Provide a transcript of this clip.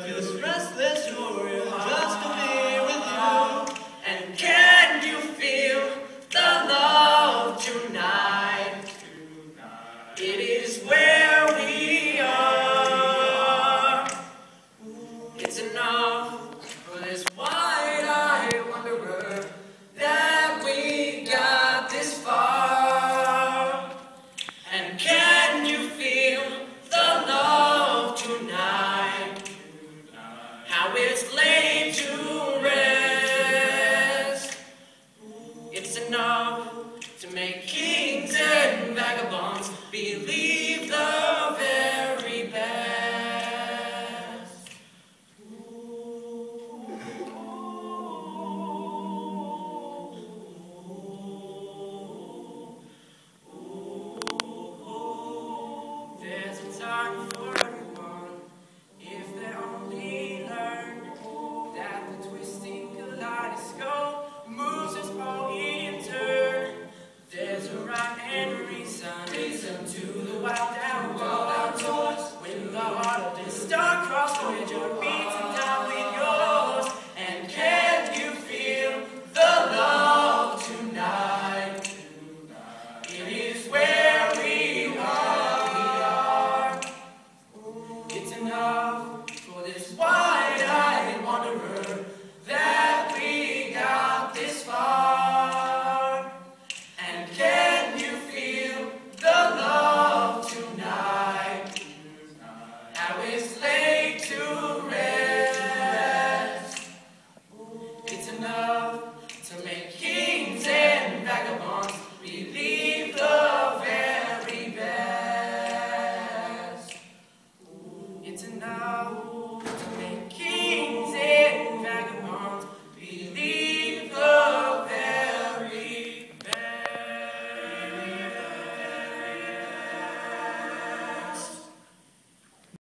Feels restless, you're just to be with you. And can you feel the love tonight? It is where we are. It's enough for this wide-eyed wanderer that we got this far. And can you feel the love tonight? How it's laid to rest. It's enough to make kings and vagabonds believe the very best. There's a time for everyone if they only learn that the twisting kaleidoscope moves us all in turn. There's a right and reason to the wild outdoors. When the heart of this star-crossed Voyager beats down with yours. And can you feel the love tonight? It is where we are. It's enough for this one.